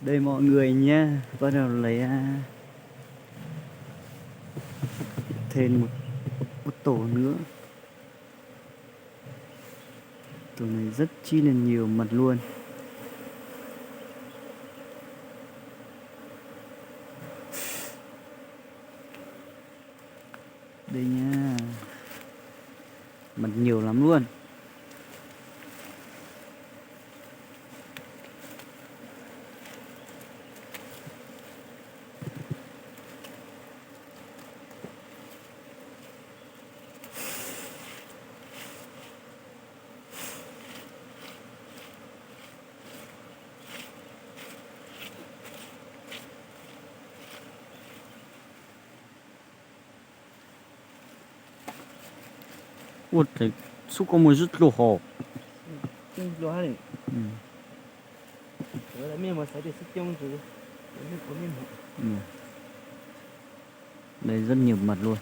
Đây mọi người nhé, bắt đầu lấy thêm một tổ nữa. Tổ này rất chi là nhiều mật luôn. Đây nha, mật nhiều lắm luôn. Ủa, thấy xúc có mùi rất lồ hồ. Lúa này. Ừ. Rồi lại mình mà sẽ được sức chung rồi. Ừ. Đây rất nhiều mật luôn.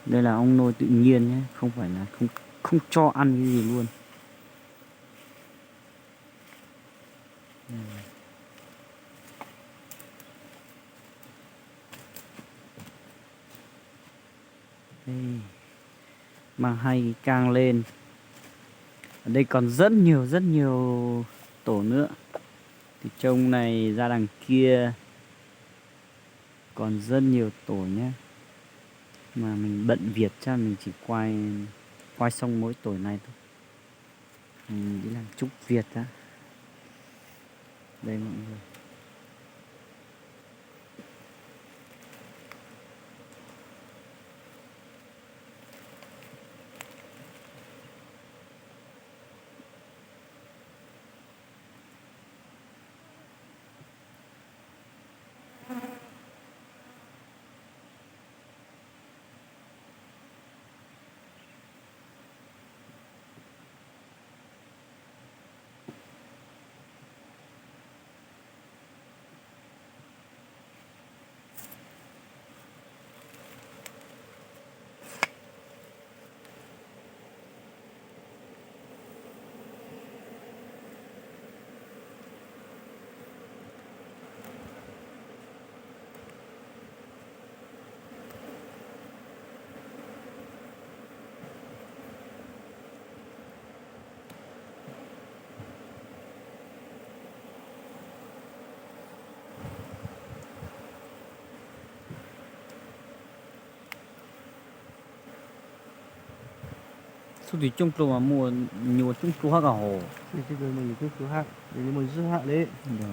Đây là ong nôi tự nhiên nhé, không phải là không cho ăn cái gì luôn. Đây. Mang hay càng lên. Ở đây còn rất nhiều tổ nữa. Thì trông này ra đằng kia còn rất nhiều tổ nhé. Mà mình bận việc cho mình chỉ quay xong mỗi tổ này thôi. Mình đi làm chút việc đã. Đây mọi người. Sao thì chung mà mua nhiều chung tu hắc à hồ. Thì cái người mình cứ hát, để mình cứ hát đấy. Được.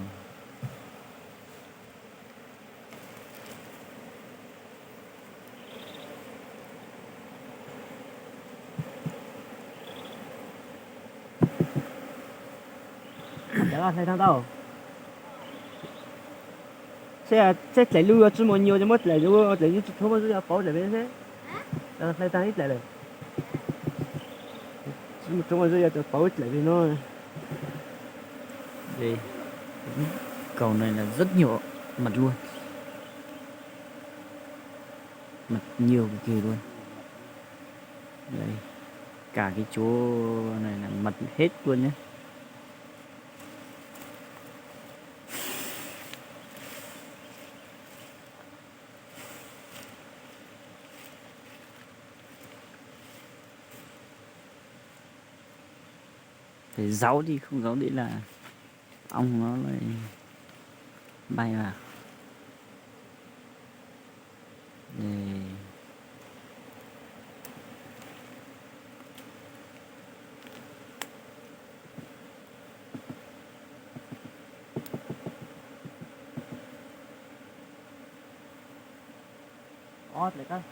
Chẳng là thấy thằng tao. Sẽ lấy lưu chứ một nhiều cho mất lấy lưu lấy như thôi mà cứ bảo để bên thế. Đang thấy thằng ít lại rồi. Chứ một trong rồi cho bảo lại vì nó. Đây. Cầu này là rất nhiều mật luôn. Mật nhiều cực kỳ luôn. Đây. Cả cái chỗ này là mật hết luôn nhé. Phải giấu đi, không giấu đi là ong nó lại bay vào. Đây. Lại cái.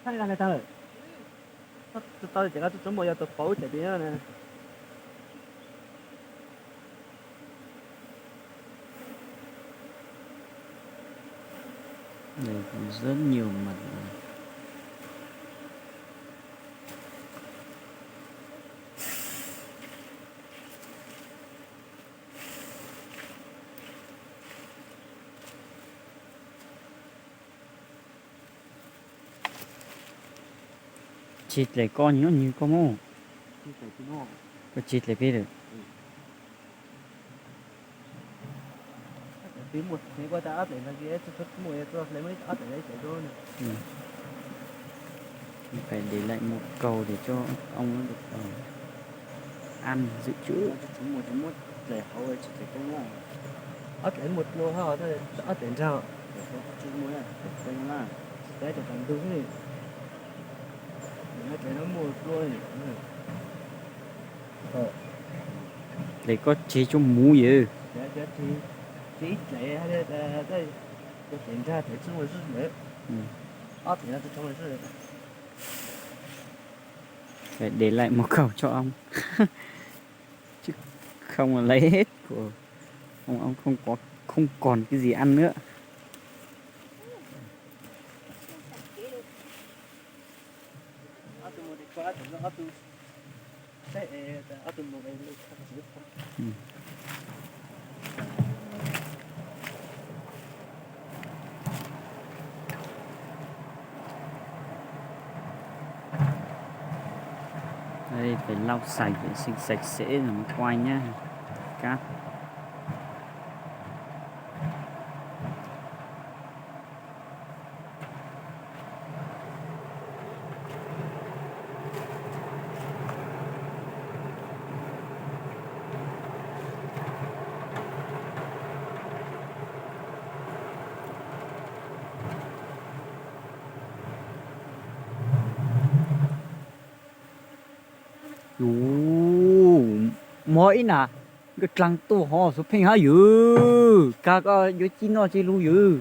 Thấy cái này tao rồi. Tao chỉ có chuẩn bị cho bảo để bên này. Đây còn rất nhiều mật. Chết lại con nó như con mô. Cái cái nó. có chít lại biết được. Tí một thế qua ta áp để là kia chút mùi tôi lấy mấy áp để lấy chạy rồi này. Ừ. Phải để lại một cầu để cho ong nó được ăn dự trữ. Chúng một để hậu chỉ để công là áp để một lô ha thôi áp để sao chút mùi à đây là đấy để cầm đúng này để nó một lô này Để có chế cho mú gì. để thì ít lấy hay là đây để kiểm tra để chung với sự nữa Ừ. áp để nó chung với sự Phải để lại một cầu cho ong. Chứ không là lấy hết của ong không còn cái gì ăn nữa. áp từ một đi qua từ nó áp từ đấy áp từ một đây lên Ừ. Đây phải lau sạch vệ sinh sạch sẽ rồi mới quay nhá. Cát. Ồ, mỗi nè cái trăng tu họ số phim hả dữ cả có vô chín nó chỉ lưu dữ.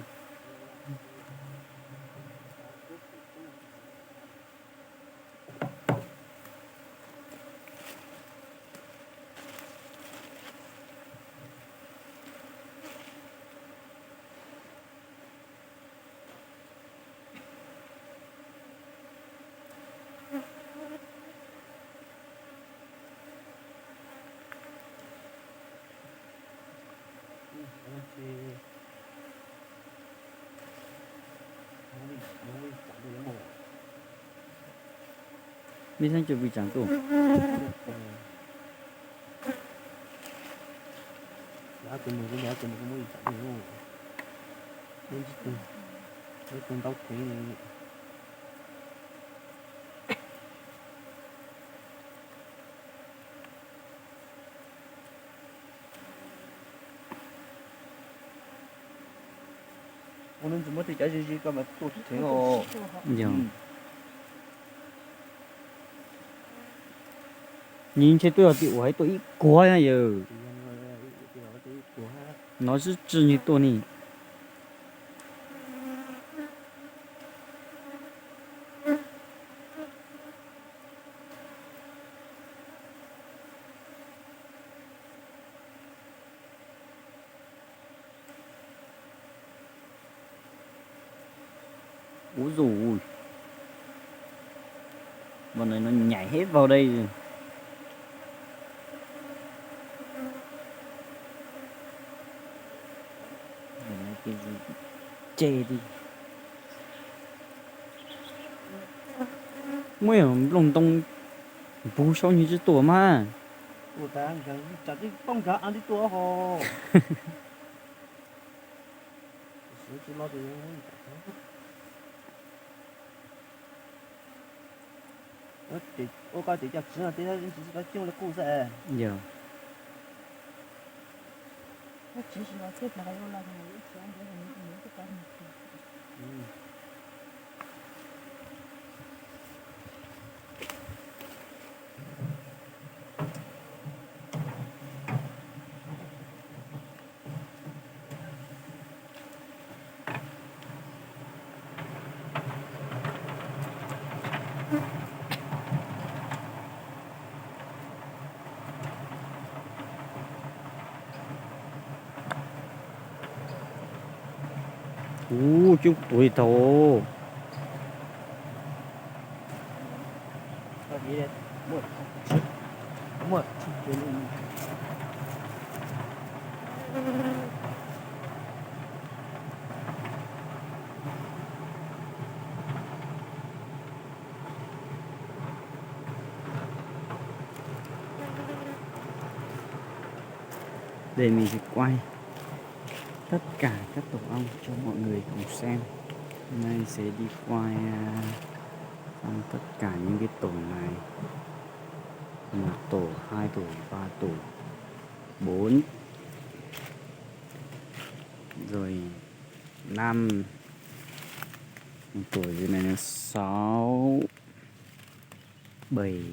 Biết sao chuẩn bị chẳng tu. đã từ một cái đã từ một cái mũi chạy luôn đến từ đến từ tóc thì 오늘 좀 어떻게 짜주실까 막 또 돼요. Giờ nhìn thấy tôi là tiểu ấy tôi quá nha giờ nó rất chữ như tôi nè. Úi dồi ôi. Bọn này nó nhảy hết vào đây rồi. Để lấy cái gì chê đi. Mới ở lồng tông bù sao như chứ tổ mà. 또 다른 거 자기 똥가 안 đi 또 호. sử lo thì thì ô cái thì chắc chắn là chỉ là tiêu là cụ sẽ Giờ 那其实我这边还有那种以前就是你不搞你。chút tuổi thổ. có gì đấy một chuyện Để mình sẽ quay tất cả các tổ ong cho mọi người cùng xem. Hôm nay sẽ đi quay xong tất cả những cái tổ này, một tổ, 2 tổ, 3 tổ, 4, rồi 5, một tổ dưới này là 6, 7,